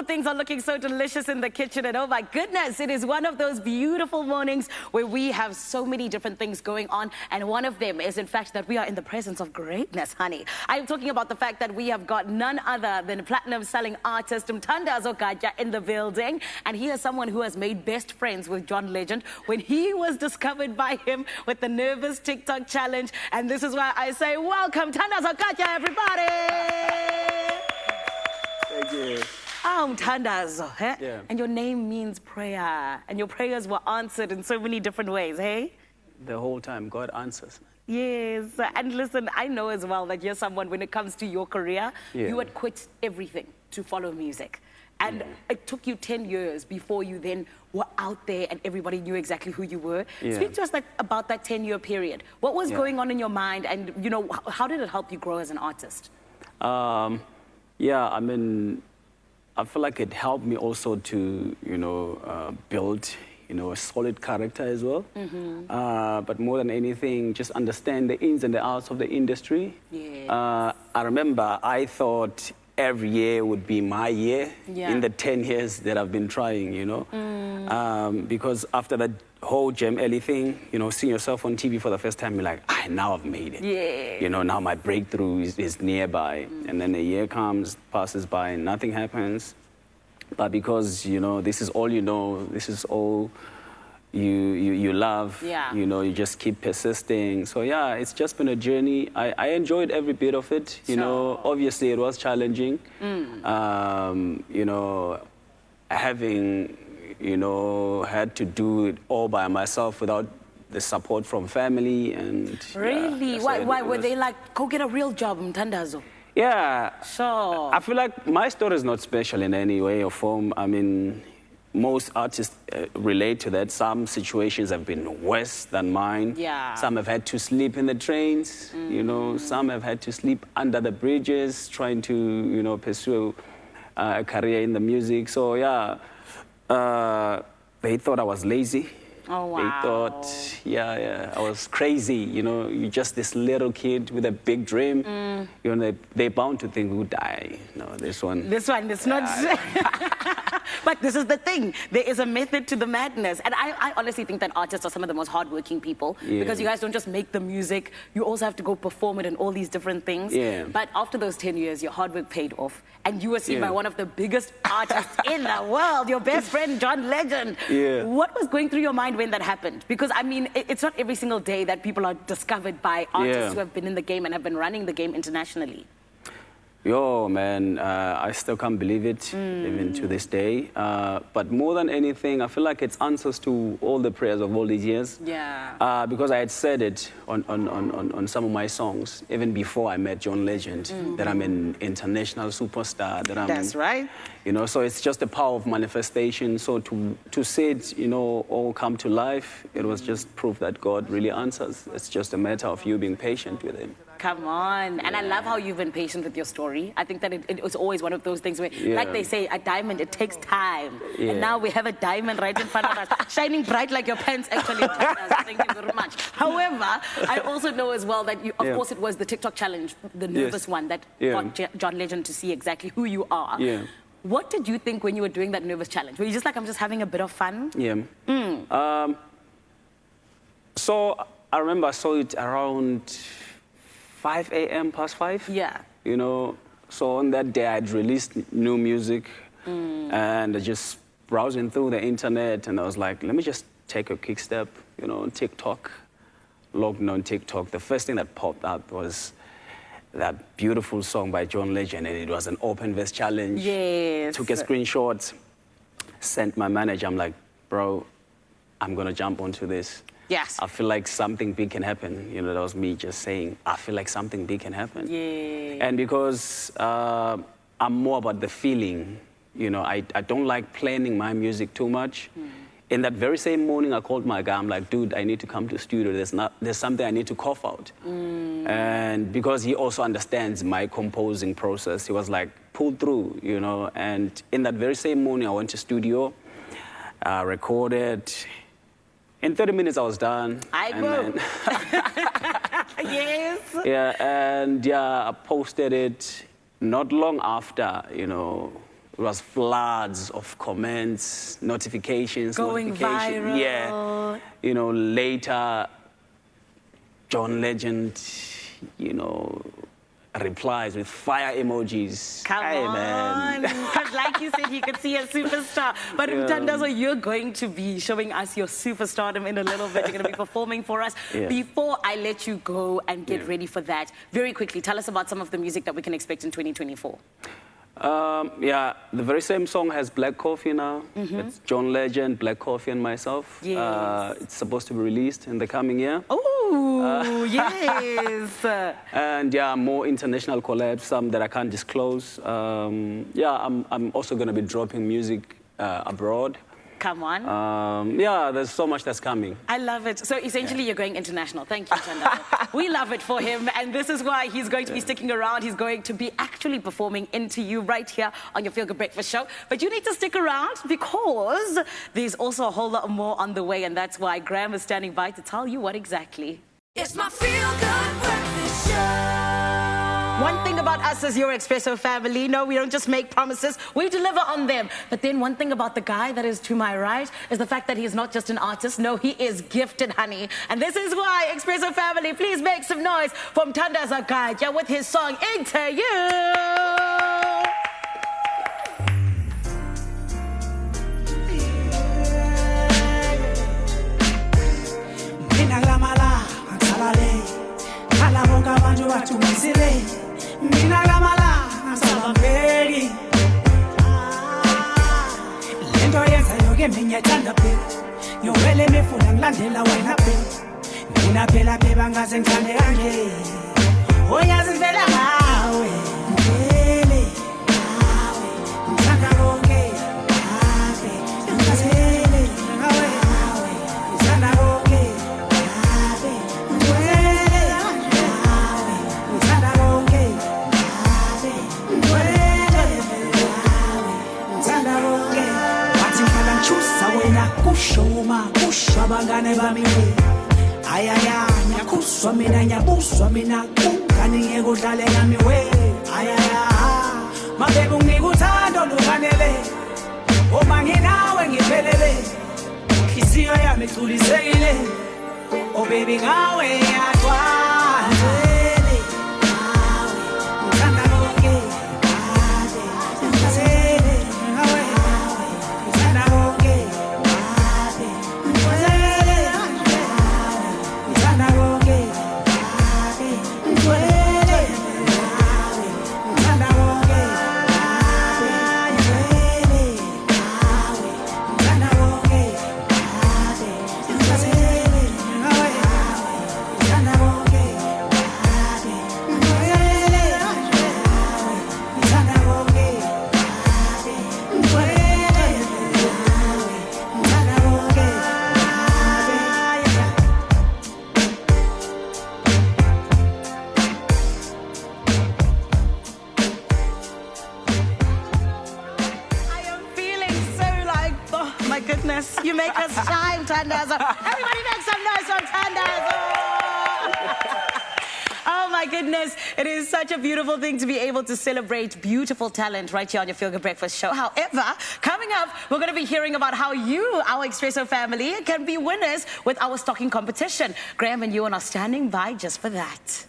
things are looking so delicious in the kitchen, and oh my goodness, it is one of those beautiful mornings where we have so many different things going on, and one of them is in fact that we are in the presence of greatness, honey. I'm talking about the fact that we have got none other than platinum-selling artist Mthandazo Gatya in the building, and he is someone who has made best friends with John Legend when he was discovered by him with the nervous TikTok challenge, and this is why I say welcome Mthandazo Gatya, everybody! Thank you. Oh, Mthandazo, eh? Yeah. And your name means prayer, and your prayers were answered in so many different ways, hey? The whole time, God answers. Yes, and listen, I know as well that you're someone, when it comes to your career, you had quit everything to follow music. And it took you 10 years before you then were out there and everybody knew exactly who you were. Speak to us about that 10-year period. What was going on in your mind, and, you know, how did it help you grow as an artist? Yeah, I mean, I feel like it helped me also to, build, a solid character as well. But more than anything, just understand the ins and the outs of the industry. Yes. I remember I thought every year would be my year in the 10 years that I've been trying, because after that whole Gem Ellie thing, seeing yourself on TV for the first time, you're like, now I've made it. Yeah. Now my breakthrough is nearby. And then a year passes by, and nothing happens. But because, this is all you know, this is all you love, you just keep persisting. So yeah, it's just been a journey. I enjoyed every bit of it. Obviously it was challenging. Having, had to do it all by myself without the support from family. And really? Why were they like, go get a real job, Mthandazo? Yeah. So I feel like my story is not special in any way or form. I mean, most artists relate to that. Some situations have been worse than mine. Yeah. Some have had to sleep in the trains. Some have had to sleep under the bridges trying to, pursue a career in the music. So yeah, they thought I was lazy. Oh, wow. They thought, I was crazy. You're just this little kid with a big dream. They're bound to think, who die? No, this one. This one is not. But this is the thing. There is a method to the madness. And I honestly think that artists are some of the most hardworking people because you guys don't just make the music. You also have to go perform it and all these different things. Yeah. But after those 10 years, your hard work paid off. And you were seen by one of the biggest artists in the world, your best friend, John Legend. Yeah. What was going through your mind when that happened? Because, I mean, it's not every single day that people are discovered by artists who have been in the game and have been running the game internationally. Yo, man, I still can't believe it, even to this day. But more than anything, I feel like it's answers to all the prayers of all these years. Yeah. Because I had said it on some of my songs, even before I met John Legend, that I'm an international superstar. That's right. So it's just the power of manifestation. So to see it, all come to life, it was just proof that God really answers. It's just a matter of you being patient with Him. Come on. And I love how you've been patient with your story. I think that it was always one of those things where, like they say, a diamond, it takes time. And now we have a diamond right in front of us, shining bright like your pants actually. Thank you very much. However, I also know as well that, of course, it was the TikTok challenge, the nervous one, that got John Legend to see exactly who you are. Yeah. What did you think when you were doing that nervous challenge? Were you just like, I'm just having a bit of fun? Yeah. So I remember I saw it around 5 a.m. past 5. Yeah. So on that day I'd released new music and I just browsing through the internet, and I was like, let me just take a quick step, on TikTok. Logged on TikTok. The first thing that popped up was that beautiful song by John Legend, and it was an open verse challenge. Yes. Took a screenshot, sent my manager. I'm like, bro, I'm gonna jump onto this. Yes. I feel like something big can happen. That was me just saying, I feel like something big can happen. Yeah. And because I'm more about the feeling, I don't like planning my music too much. In that very same morning, I called my guy. I'm like, dude, I need to come to the studio. There's something I need to cough out. And because he also understands my composing process, he was like, pull through, And in that very same morning, I went to studio, recorded. In 30 minutes, I was done. Yes. Yeah, and I posted it not long after, it was floods of comments, notifications, going viral. Yeah, you know, later, John Legend, you know, replies with fire emojis. Come on, because like you said, you could see a superstar. But Mthandazo, you're going to be showing us your superstardom in a little bit. You're going to be performing for us. Yeah. Before I let you go and get ready for that, very quickly, tell us about some of the music that we can expect in 2024. Yeah, the very same song has Black Coffee now. It's John Legend, Black Coffee, and myself. Yes. It's supposed to be released in the coming year. Oh, yes. And yeah, more international collabs, some that I can't disclose. Yeah, I'm also going to be dropping music abroad. Come on. Yeah, there's so much that's coming. I love it. So essentially, you're going international. Thank you, Mthandazo. We love it for him, and this is why he's going to be sticking around. He's going to be actually performing Into You right here on your Feel Good Breakfast show. But you need to stick around because there's also a whole lot more on the way, and that's why Graham is standing by to tell you what exactly. It's my Feel Good Breakfast show. One thing about us as your Expresso family, no, we don't just make promises, we deliver on them. But then one thing about the guy that is to my right is the fact that he is not just an artist, no, he is gifted, honey. And this is why, Expresso family, please make some noise for Mthandazo Gatya with his song, Into You. Mina lamala ngasabambeki lento yenza yoke minyathanda phela ngiyowele mefuna ngilandela wena phela mina phela phela ngaze ngithande kanje oyazi ngivela ngawe ngivele ngawe ngithanda konke ngawe ngizele ngawe ngithanda konke ngawe ngivele ngawe ngithanda konke kushoma kushabangane bami we ayaya nyakuswa mina nyabuswa mina kungani ngeke udlale ngami we ayaya mabebe ngikuthando lukanele uma nginawe ngiphelele inhliziyo yami igculisekile oh baby ngawe yatwala You make us shine, Mthandazo. Everybody make some noise for Mthandazo. Oh my goodness, it is such a beautiful thing to be able to celebrate beautiful talent right here on your Feel Good Breakfast show. However, coming up, we're going to be hearing about how you, our Expresso family, can be winners with our stocking competition. Graham and Ewan are standing by just for that.